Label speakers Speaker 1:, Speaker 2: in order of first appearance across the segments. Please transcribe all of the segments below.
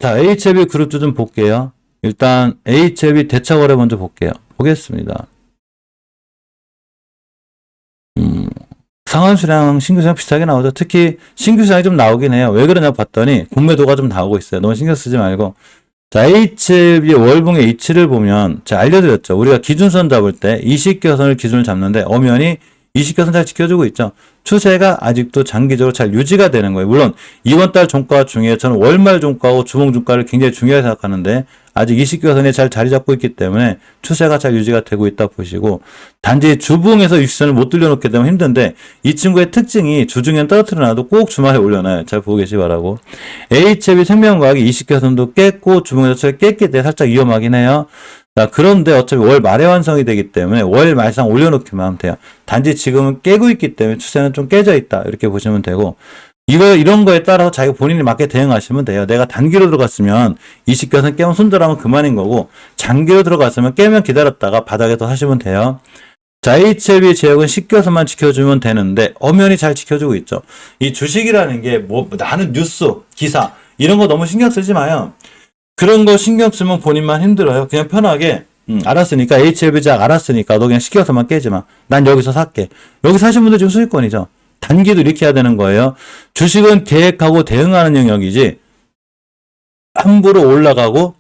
Speaker 1: 자, HLB 그룹주 좀 볼게요. 일단 HLB 대차거래 먼저 볼게요. 보겠습니다. 상한수량, 신규수량 비슷하게 나오죠. 특히 신규수량이 좀 나오긴 해요. 왜 그러냐 봤더니 공매도가 좀 나오고 있어요. 너무 신경 쓰지 말고. 자, HLB의 월봉의 이치를 보면 제가 알려드렸죠. 우리가 기준선 잡을 때 이식교선을 기준을 잡는데 엄연히 이식교선 잘 지켜주고 있죠. 추세가 아직도 장기적으로 잘 유지가 되는 거예요. 물론 이번 달 종가 중에 저는 월말 종가하고 주봉 종가를 굉장히 중요하게 생각하는데 아직 이식교선이 잘 자리 잡고 있기 때문에 추세가 잘 유지가 되고 있다 보시고, 단지 주봉에서 육선을 못 들려놓게 되면 힘든데 이 친구의 특징이 주중엔 떨어뜨려놔도 꼭 주말에 올려놔요. 잘 보고 계시 바라고. HLB 생명과학이 이식교선도 깼고 주봉에서 추세 깼기 때문에 살짝 위험하긴 해요. 자, 그런데 어차피 월 말에 완성이 되기 때문에 월 말상 올려놓기만 하면 돼요. 단지 지금은 깨고 있기 때문에 추세는 좀 깨져 있다, 이렇게 보시면 되고, 이런 거에 따라서 자기가 본인이 맞게 대응하시면 돼요. 내가 단기로 들어갔으면 이식교선 깨면 손절하면 그만인 거고, 장기로 들어갔으면 깨면 기다렸다가 바닥에서 하시면 돼요. 자, HLB 제약은 식교선만 지켜주면 되는데 엄연히 잘 지켜주고 있죠. 이 주식이라는 게 나는 뉴스, 기사 이런 거 너무 신경 쓰지 마요. 그런 거 신경 쓰면 본인만 힘들어요. 그냥 편하게 알았으니까, HLB 제약 알았으니까 너 그냥 시켜서만 깨지 마. 난 여기서 살게. 여기 사신 분들 지금 수익권이죠. 단기도 이렇게 해야 되는 거예요. 주식은 계획하고 대응하는 영역이지 함부로 올라가고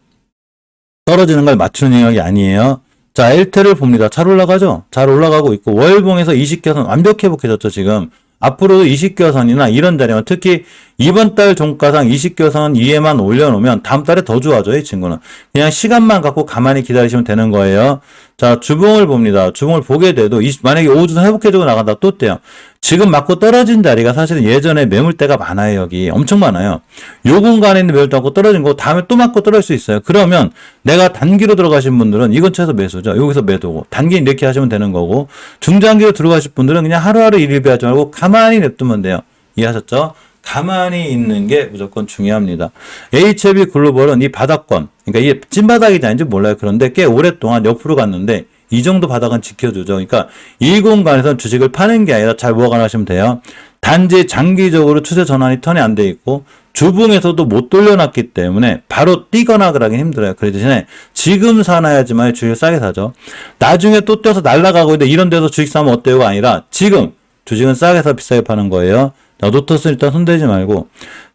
Speaker 1: 떨어지는 걸 맞추는 영역이 아니에요. 자, 엘테를 봅니다. 잘 올라가죠? 잘 올라가고 있고, 월봉에서 이식교선 완벽히 회복해졌죠, 지금. 앞으로도 이식교선이나 이런 자리만, 특히 이번 달 종가상 이식교선 위에만 올려놓으면 다음 달에 더 좋아져요, 이 친구는. 그냥 시간만 갖고 가만히 기다리시면 되는 거예요. 자, 주봉을 봅니다. 주봉을 보게 돼도 만약에 오주선 회복해주고 나간다 또 어때요? 지금 맞고 떨어진 자리가 사실은 예전에 매물대가 많아요. 여기 엄청 많아요. 요 공간에 있는 매물대 맞고 떨어진 거 다음에 또 맞고 떨어질 수 있어요. 그러면 내가 단기로 들어가신 분들은 이 근처에서 매수죠. 여기서 매도고, 단기 이렇게 하시면 되는 거고, 중장기로 들어가실 분들은 그냥 하루하루 일일비하지 말고 가만히 냅두면 돼요. 이해하셨죠? 가만히 있는 게 무조건 중요합니다. HLB 글로벌은 이 바닥권, 그러니까 이게 찐바닥이지 아닌지 몰라요. 그런데 꽤 오랫동안 옆으로 갔는데 이 정도 바닥은 지켜주죠. 그러니까 이 공간에서는 주식을 파는 게 아니라 잘 보관하시면 돼요. 단지 장기적으로 추세 전환이 턴이 안 돼 있고 주봉에서도 못 돌려놨기 때문에 바로 뛰거나 그러긴 힘들어요. 그 대신에 지금 사놔야지만 주식을 싸게 사죠. 나중에 또 뛰어서 날아가고 있는데 이런 데서 주식 사면 어때요가 아니라 지금 주식은 싸게 사 비싸게 파는 거예요. 자, 노터스는 일단 손대지 말고.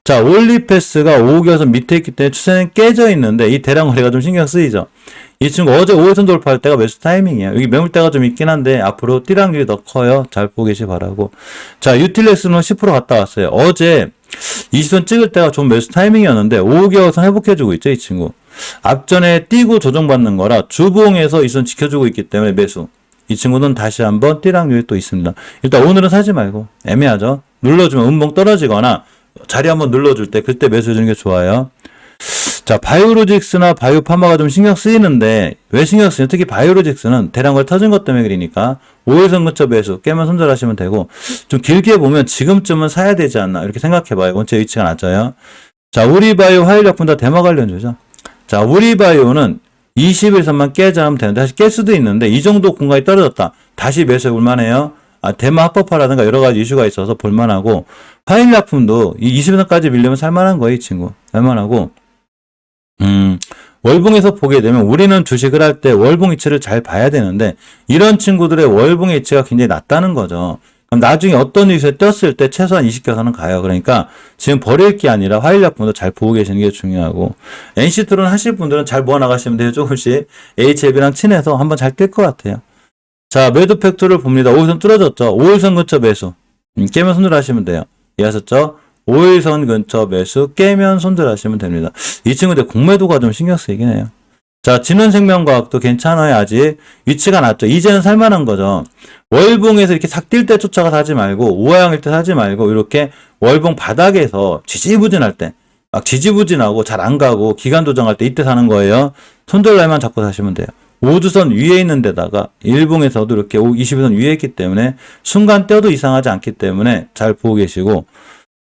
Speaker 1: 자, 올리패스가 5개선 밑에 있기 때문에 추세는 깨져 있는데 이 대량 거래가 좀 신경 쓰이죠. 이 친구 어제 5회선 돌파할 때가 매수 타이밍이에요. 여기 매물대가 좀 있긴 한데 앞으로 뛸 확률이 더 커요. 잘 보고 계시 바라고. 자, 유틸렉스는 10% 갔다 왔어요. 어제 20선 찍을 때가 좀 매수 타이밍이었는데 5개월선 회복해주고 있죠, 이 친구. 앞전에 뛰고 조정받는 거라 주봉에서 2선 지켜주고 있기 때문에 매수. 이 친구는 다시 한번 뛸 확률이 또 있습니다. 일단 오늘은 사지 말고, 애매하죠. 눌러주면 음봉 떨어지거나 자리 한번 눌러줄 때 그때 매수해주는 게 좋아요. 자, 바이오로직스나 바이오파마가 좀 신경 쓰이는데 왜 신경 쓰냐? 특히 바이오로직스는 대량걸 터진 것 때문에 그러니까 5일선 근처 매수 깨면 손절하시면 되고, 좀 길게 보면 지금쯤은 사야 되지 않나 이렇게 생각해봐요. 원체 위치가 낮아요. 자, 우리바이오 화일약품 다 대마 관련주죠. 자, 우리바이오는 20일선만 깨자 하면 되는데 사실 깰 수도 있는데 이 정도 공간이 떨어졌다. 다시 매수해 볼만해요. 대마 합법화라든가 여러 가지 이슈가 있어서 볼만하고, 화일약품도 이 20일선까지 밀리면 살만한 거예요, 이 친구. 살만하고. 월봉에서 보게 되면 우리는 주식을 할 때 월봉 이치를 잘 봐야 되는데 이런 친구들의 월봉 이치가 굉장히 낮다는 거죠. 그럼 나중에 어떤 이슈에 떴을 때 최소한 20개선은 가요. 그러니까 지금 버릴 게 아니라 화일약품도 잘 보고 계시는 게 중요하고, NC트론 하실 분들은 잘 모아나가시면 돼요. 조금씩 HLB랑 친해서 한번 잘 뜰 것 같아요. 자, 매도 팩토를 봅니다. 5일선 뚫어졌죠. 5일선 근처 매수. 깨면 손절하시면 돼요. 이해하셨죠? 5일선 근처 매수 깨면 손절하시면 됩니다. 이 친구들 공매도가 좀 신경 쓰이긴 해요. 자, 진원생명과학도 괜찮아요. 아직 위치가 낮죠. 이제는 살만한 거죠. 월봉에서 이렇게 삭 뛸 때 쫓아가 사지 말고, 우하향일 때 사지 말고, 이렇게 월봉 바닥에서 지지부진할 때, 막 지지부진하고 잘 안 가고 기간 조정할 때 이때 사는 거예요. 손절날만 잡고 사시면 돼요. 5주선 위에 있는 데다가 일봉에서도 이렇게 20선 위에 있기 때문에 순간 떼도 이상하지 않기 때문에 잘 보고 계시고,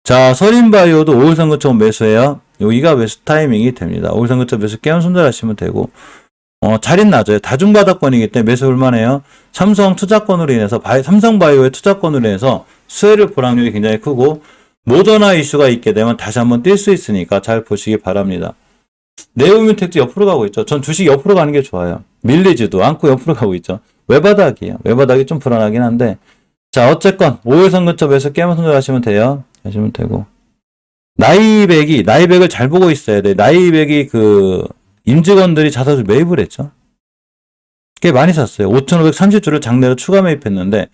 Speaker 1: 자, 서린바이오도 5일선 근처 매수해요. 여기가 매수 타이밍이 됩니다. 5일선 근처 매수 깨면 손절하시면 되고, 자리는 낮아요. 다중바닥권이기 때문에 매수 올만해요. 삼성 투자권으로 인해서, 삼성바이오의 투자권으로 인해서 수혜를 볼 확률이 굉장히 크고, 모더나 이슈가 있게 되면 다시 한번 뛸 수 있으니까 잘 보시기 바랍니다. 네오뮤텍도 옆으로 가고 있죠. 전 주식 옆으로 가는 게 좋아요. 밀리지도 않고 옆으로 가고 있죠. 외바닥이에요. 외바닥이 좀 불안하긴 한데. 자, 어쨌건 5일선 근처에서 깨면 손절하시면 돼요. 하시면 되고. 나이백을 잘 보고 있어야 돼. 나이백이 임직원들이 자사주 매입을 했죠. 꽤 많이 샀어요. 5,530주를 장내로 추가 매입했는데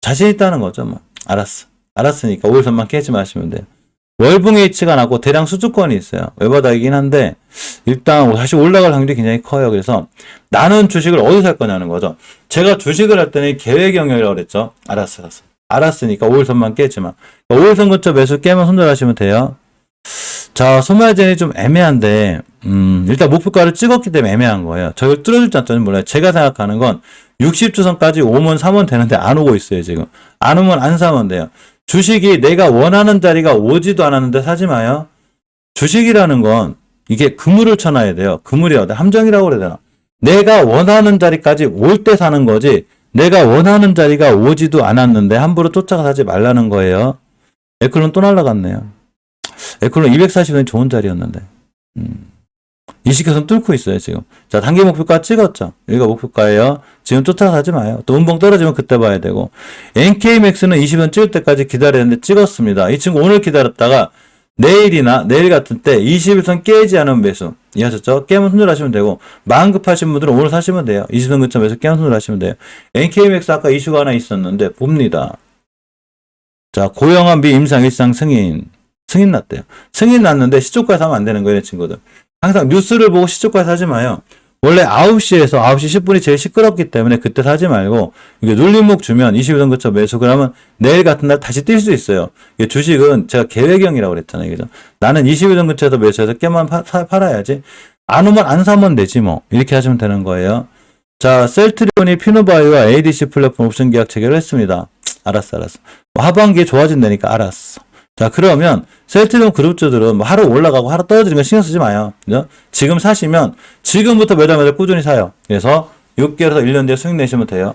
Speaker 1: 자신 있다는 거죠. 뭐 알았어. 알았으니까 5일선만 깨지 마시면 돼요. 월봉 H가 났고 대량 수주권이 있어요. 외바닥이긴 한데 일단 다시 올라갈 확률이 굉장히 커요. 그래서 나는 주식을 어디서 살 거냐는 거죠. 제가 주식을 할 때는 계획 영역이라고 그랬죠. 알았어. 알았으니까 5일선만 깨지마. 5일선 근처 매수 깨면 손절하시면 돼요. 자, 소마젠이 좀 애매한데 일단 목표가를 찍었기 때문에 애매한 거예요. 저걸 뚫어줄지 안 뚫어줄지 몰라요. 제가 생각하는 건 60주선까지 오면 사면 되는데 안 오고 있어요. 지금 안 오면 안 사면 돼요. 주식이 내가 원하는 자리가 오지도 않았는데 사지 마요. 주식이라는 건 이게 그물을 쳐놔야 돼요. 그물이야. 함정이라고 그래야 되나. 내가 원하는 자리까지 올 때 사는 거지 내가 원하는 자리가 오지도 않았는데 함부로 쫓아가 사지 말라는 거예요. 에클론 또 날라갔네요. 에클론 240원이 좋은 자리였는데. 이 시켜서 뚫고 있어요, 지금. 자, 단기 목표가 찍었죠. 여기가 목표가예요. 지금 쫓아가지 마요. 또 운봉 떨어지면 그때 봐야 되고. NK맥스는 20원 찍을 때까지 기다렸는데 찍었습니다. 이 친구 오늘 기다렸다가 내일이나 내일 같은 때 21선 깨지 않으면 매수. 이해하셨죠? 깨면 손절하시면 되고, 마음 급하신 분들은 오늘 사시면 돼요. 20선 근처에서 깨면 손절하시면 돼요. NK맥스 아까 이슈가 하나 있었는데, 봅니다. 자, 고영한 미 임상 일상 승인 났대요. 승인 났는데 시초가에 사면 안 되는 거예요, 친구들. 항상 뉴스를 보고 시초가에 사지 마요. 원래 9시에서 9시 10분이 제일 시끄럽기 때문에 그때 사지 말고, 이게 눌림목 주면 22선 근처 매수, 그러면 내일 같은 날 다시 뛸 수 있어요. 이게 주식은 제가 계획형이라고 그랬잖아요. 그죠? 나는 22선 근처에서 매수해서 깨만 팔아야지. 안 오면 안 사면 되지 뭐. 이렇게 하시면 되는 거예요. 자, 셀트리온이 피노바이오와 ADC 플랫폼 옵션 계약 체결을 했습니다. 알았어. 하반기에 좋아진다니까 알았어. 자, 그러면 셀트리온 그룹주들은 뭐 하루 올라가고 하루 떨어지는 거 신경 쓰지 마요. 그죠? 지금 사시면 지금부터 매달 꾸준히 사요. 그래서 6개월에서 1년 뒤에 수익 내시면 돼요.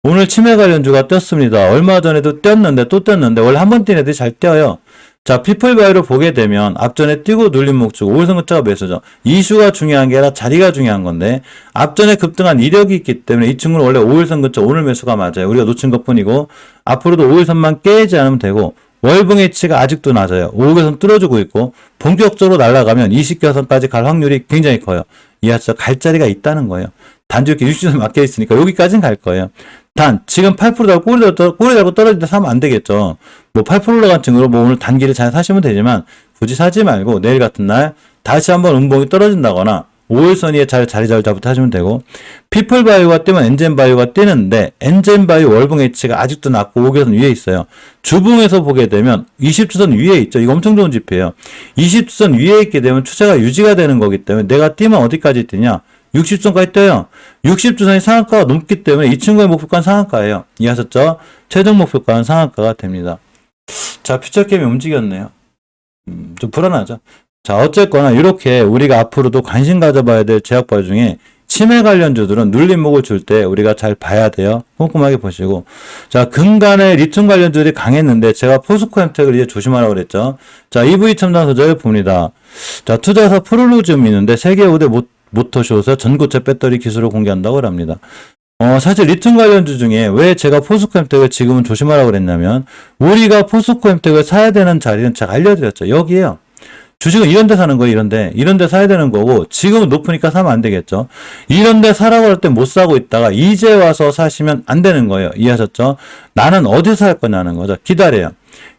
Speaker 1: 오늘 치매 관련주가 떴습니다. 얼마 전에도 떴는데 또 떴는데 원래 한 번 뛴 애들이 잘 뛰어요. 자, 피플바이오를 보게 되면 앞전에 뛰고 눌림목 주고 5일선 근처가 매수죠. 이슈가 중요한 게 아니라 자리가 중요한 건데 앞전에 급등한 이력이 있기 때문에 이 친구는 원래 5일선 근처 오늘 매수가 맞아요. 우리가 놓친 것뿐이고 앞으로도 5일선만 깨지 않으면 되고 월봉 H가 아직도 낮아요. 5개선 뚫어주고 있고 본격적으로 날아가면 20개선까지 갈 확률이 굉장히 커요. 이하서 갈 자리가 있다는 거예요. 단지 이렇게 60선 막혀 있으니까 여기까지는 갈 거예요. 단 지금 8% 달고 꼬리 달고 떨어질 때 사면 안 되겠죠. 뭐 8% 올라간 친구로 뭐 오늘 단기를 잘 사시면 되지만 굳이 사지 말고 내일 같은 날 다시 한번 음봉이 떨어진다거나 5일선 위에 자리 잡을 때 하시면 되고, 피플바이오가 뜨면 엔젠바이오가 뜨는데 엔젠바이오 월봉 H가 아직도 낮고 5개선 위에 있어요. 주봉에서 보게 되면 20주선 위에 있죠. 이거 엄청 좋은 지표예요. 20주선 위에 있게 되면 추세가 유지가 되는 거기 때문에 내가 뛰면 어디까지 뛰냐? 60주선까지 떠요. 60주선이 상한가가 높기 때문에 이 친구의 목표가는 상한가예요. 이해하셨죠? 최종 목표가는 상한가가 됩니다. 자, 퓨처캠이 움직였네요. 좀 불안하죠? 자, 어쨌거나 이렇게 우리가 앞으로도 관심 가져봐야 될 제약바이오 중에 치매 관련주들은 눌림목을 줄 때 우리가 잘 봐야 돼요. 꼼꼼하게 보시고. 자, 근간에 리튬 관련주들이 강했는데 제가 포스코엠텍을 이제 조심하라고 그랬죠. 자, EV 첨단 소재를 봅니다. 자, 투자사 프롤로지움이 있는데 세계 5대 모터쇼에서 전고체 배터리 기술을 공개한다고 합니다. 사실 리튬 관련주 중에 왜 제가 포스코엠텍을 지금은 조심하라고 그랬냐면 우리가 포스코엠텍을 사야 되는 자리는 제가 알려드렸죠. 여기에요. 주식은 이런 데 사는 거예요, 이런 데 사야 되는 거고, 지금은 높으니까 사면 안 되겠죠. 이런 데 사라고 할 때 못 사고 있다가, 이제 와서 사시면 안 되는 거예요. 이해하셨죠? 나는 어디서 살 거냐는 거죠. 기다려요.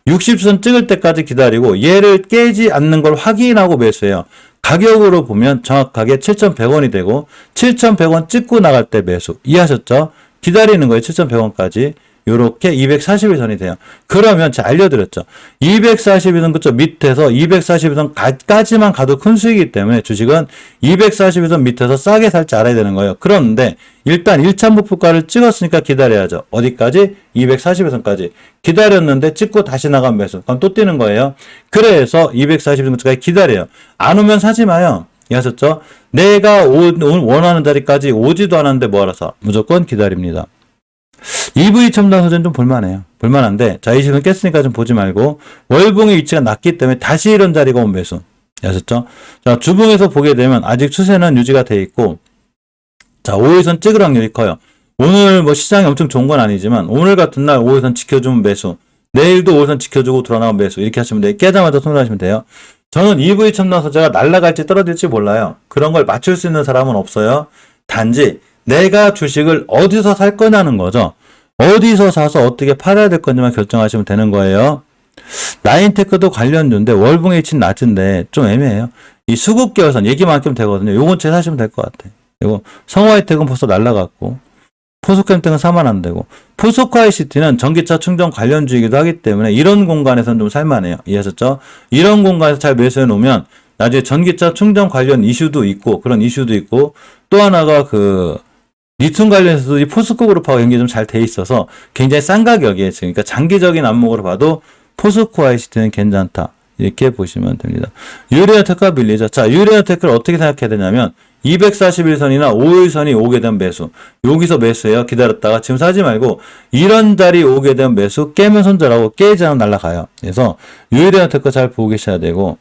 Speaker 1: 60선 찍을 때까지 기다리고, 얘를 깨지 않는 걸 확인하고 매수해요. 가격으로 보면 정확하게 7,100원이 되고, 7,100원 찍고 나갈 때 매수. 이해하셨죠? 기다리는 거예요, 7,100원까지. 요렇게 241선이 돼요. 그러면 제가 알려드렸죠. 241선 그쪽 밑에서 241선까지만 가도 큰 수익이기 때문에 주식은 241선 밑에서 싸게 살지 알아야 되는 거예요. 그런데 일단 1차 목표가를 찍었으니까 기다려야죠. 어디까지? 241선까지. 기다렸는데 찍고 다시 나간 매수. 그럼 또 뛰는 거예요. 그래서 241선까지 기다려요. 안 오면 사지 마요. 이해하셨죠? 내가 오늘 원하는 자리까지 오지도 않았는데 뭐하러서 무조건 기다립니다. EV 첨단 소재는 좀 볼만해요. 볼만한데, 자, 이 시선 깼으니까 좀 보지 말고, 월봉의 위치가 낮기 때문에 다시 이런 자리가 온 매수. 아셨죠? 자, 주봉에서 보게 되면 아직 추세는 유지가 돼 있고, 자, 5일선 찍을 확률이 커요. 오늘 뭐 시장이 엄청 좋은 건 아니지만, 오늘 같은 날 5일선 지켜주면 매수, 내일도 5일선 지켜주고 돌아나오면 매수, 이렇게 하시면 돼요. 깨자마자 손절하시면 돼요. 저는 EV 첨단 소재가 날아갈지 떨어질지 몰라요. 그런 걸 맞출 수 있는 사람은 없어요. 단지 내가 주식을 어디서 살 거냐는 거죠. 어디서 사서 어떻게 팔아야 될 건지만 결정하시면 되는 거예요. 나인테크도 관련주인데 월봉 H는 낮은데 좀 애매해요. 이 수급 계열선 얘기만큼 되거든요. 요건 제 사시면 될 것 같아요. 이거 성화이텍은 벌써 날라갔고, 포스코엠텍은 사면 안 되고, 포스코ICT는 전기차 충전 관련주이기도 하기 때문에 이런 공간에서는 좀 살만해요. 이해하셨죠? 이런 공간에서 잘 매수해 놓으면 나중에 전기차 충전 관련 이슈도 있고, 그런 이슈도 있고, 또 하나가 리튬 관련해서도 이 포스코 그룹하고 연결이 좀 잘 돼 있어서 굉장히 싼 가격이에요. 그러니까 장기적인 안목으로 봐도 포스코ICT는 괜찮다. 이렇게 보시면 됩니다. 유리아테크와 밀리죠. 자, 유리아테크를 어떻게 생각해야 되냐면 241선이나 5일선이 오게 되면 매수. 여기서 매수해요. 기다렸다가 지금 사지 말고 이런 자리 오게 되면 매수, 깨면 손절하고 깨지 않으면 날아가요. 그래서 유리아테크 잘 보고 계셔야 되고,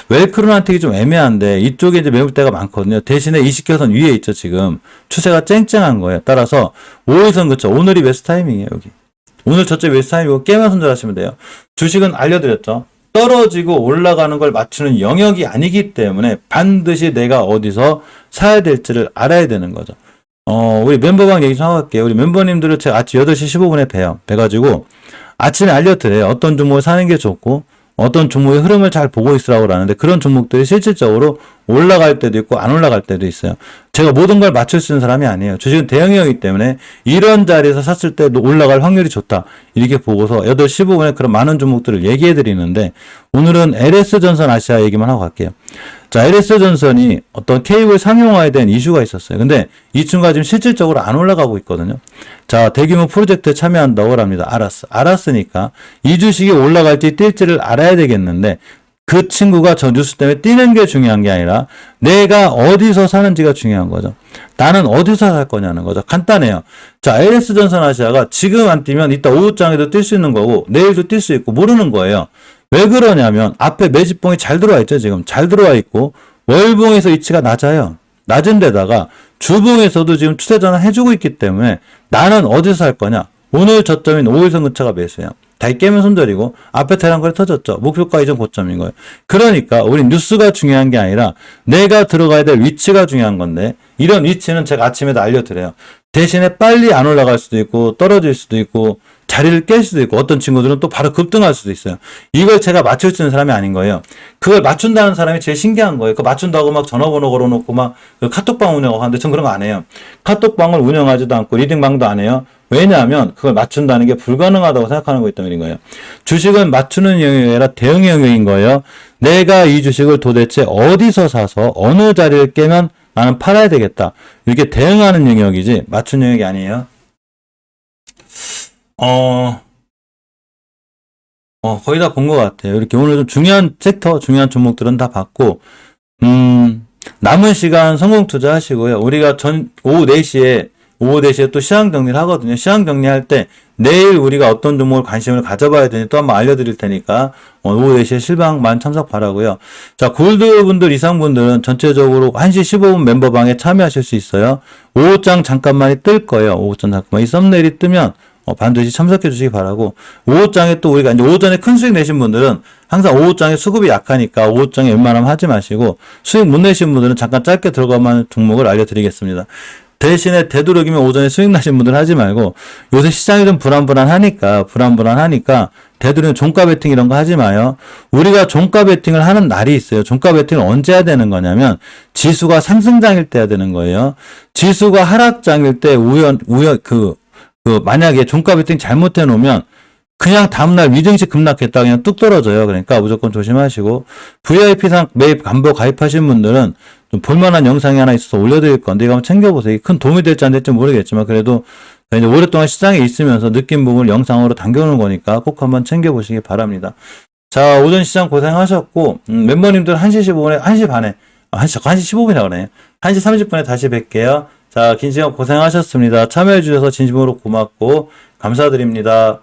Speaker 1: 웰크론한텍이 좀 애매한데 이쪽에 이제 매물대가 많거든요. 대신에 20개선 위에 있죠. 지금 추세가 쨍쨍한 거예요. 따라서 5일선 그쵸. 오늘이 매수 타이밍이에요. 여기. 오늘 저쪽 매수 타이밍이고 깨면 손절하시면 돼요. 주식은 알려드렸죠. 떨어지고 올라가는 걸 맞추는 영역이 아니기 때문에 반드시 내가 어디서 사야 될지를 알아야 되는 거죠. 우리 멤버방 얘기 좀 하고 갈게요. 우리 멤버님들을 제가 아침 8시 15분에 봬요. 뵈가지고 아침에 알려드려요. 어떤 종목을 사는 게 좋고, 어떤 종목의 흐름을 잘 보고 있으라고 하는데, 그런 종목들이 실질적으로 올라갈 때도 있고 안 올라갈 때도 있어요. 제가 모든 걸 맞출 수 있는 사람이 아니에요. 주식은 대형이기 때문에 이런 자리에서 샀을 때도 올라갈 확률이 좋다. 이렇게 보고서 8시 15분에 그런 많은 종목들을 얘기해 드리는데, 오늘은 LS전선 아시아 얘기만 하고 갈게요. 자, LS전선이 어떤 케이블 상용화에 대한 이슈가 있었어요. 근데 이 친구가 지금 실질적으로 안 올라가고 있거든요. 자, 대규모 프로젝트에 참여한다고 합니다. 알았으니까 이 주식이 올라갈지 뛸지를 알아야 되겠는데, 그 친구가 저 뉴스 때문에 뛰는 게 중요한 게 아니라 내가 어디서 사는지가 중요한 거죠. 나는 어디서 살 거냐는 거죠. 간단해요. 자, LS전선 아시아가 지금 안 뛰면 이따 오후장에도 뛸 수 있는 거고 내일도 뛸 수 있고 모르는 거예요. 왜 그러냐면 앞에 매집봉이 잘 들어와 있죠. 지금 잘 들어와 있고 월봉에서 위치가 낮아요. 낮은 데다가 주봉에서도 지금 추세 전환 해주고 있기 때문에 나는 어디서 살 거냐. 오늘 저점인 5일선 근처가 매수예요. 다시 깨면 손절이고 앞에 대량거래 터졌죠. 목표가 이전 고점인 거예요. 그러니까 우리 뉴스가 중요한 게 아니라 내가 들어가야 될 위치가 중요한 건데, 이런 위치는 제가 아침에도 알려드려요. 대신에 빨리 안 올라갈 수도 있고 떨어질 수도 있고 자리를 깰 수도 있고, 어떤 친구들은 또 바로 급등할 수도 있어요. 이걸 제가 맞출 수 있는 사람이 아닌 거예요. 그걸 맞춘다는 사람이 제일 신기한 거예요. 그거 맞춘다고 막 전화번호 걸어놓고 막 카톡방 운영하고 하는데 전 그런 거 안 해요. 카톡방을 운영하지도 않고 리딩방도 안 해요. 왜냐하면 그걸 맞춘다는 게 불가능하다고 생각하는 거기 때문인 거예요. 주식은 맞추는 영역이 아니라 대응 영역인 거예요. 내가 이 주식을 도대체 어디서 사서 어느 자리를 깨면 나는 팔아야 되겠다. 이렇게 대응하는 영역이지 맞춘 영역이 아니에요. 거의 다 본 것 같아요. 이렇게 오늘 좀 중요한 섹터, 중요한 종목들은 다 봤고, 남은 시간 성공 투자하시고요. 우리가 오후 4시에 또 시황 정리를 하거든요. 시황 정리할 때 내일 우리가 어떤 종목을 관심을 가져봐야 되는지 또 한번 알려드릴 테니까 오후 4시에 실방 많은 참석 바라고요. 자, 골드분들 이상분들은 전체적으로 1시 15분 멤버방에 참여하실 수 있어요. 오후장 잠깐만이 뜰 거예요. 오후장 잠깐만. 이 썸네일이 뜨면 반드시 참석해 주시기 바라고, 오후장에 또 우리가 이제 오전에 큰 수익 내신 분들은 항상 오후장에 수급이 약하니까 오후장에 웬만하면 하지 마시고, 수익 못 내신 분들은 잠깐 짧게 들어가면 종목을 알려드리겠습니다. 대신에 되도록이면 오전에 수익 나신 분들은 하지 말고, 요새 시장이 좀 불안불안하니까 되도록이면 종가 베팅 이런 거 하지 마요. 우리가 종가 베팅을 하는 날이 있어요. 종가 베팅을 언제 해야 되는 거냐면 지수가 상승장일 때 해야 되는 거예요. 지수가 하락장일 때 만약에 종가 베팅 잘못해 놓으면 그냥 다음날 위증시 급락했다 그냥 뚝 떨어져요. 그러니까 무조건 조심하시고, VIP상 매입 간부 가입하신 분들은 좀 볼만한 영상이 하나 있어서 올려드릴 건데 이거 한번 챙겨보세요. 큰 도움이 될지 안 될지 모르겠지만 그래도 이제 오랫동안 시장에 있으면서 느낀 부분을 영상으로 담겨놓은 거니까 꼭 한번 챙겨보시기 바랍니다. 자, 오전 시장 고생하셨고, 멤버님들 1시 15분에 1시 반에 1시 15분이라고 그러네요. 1시 30분에 다시 뵐게요. 자, 긴 시간 고생하셨습니다. 참여해주셔서 진심으로 고맙고 감사드립니다.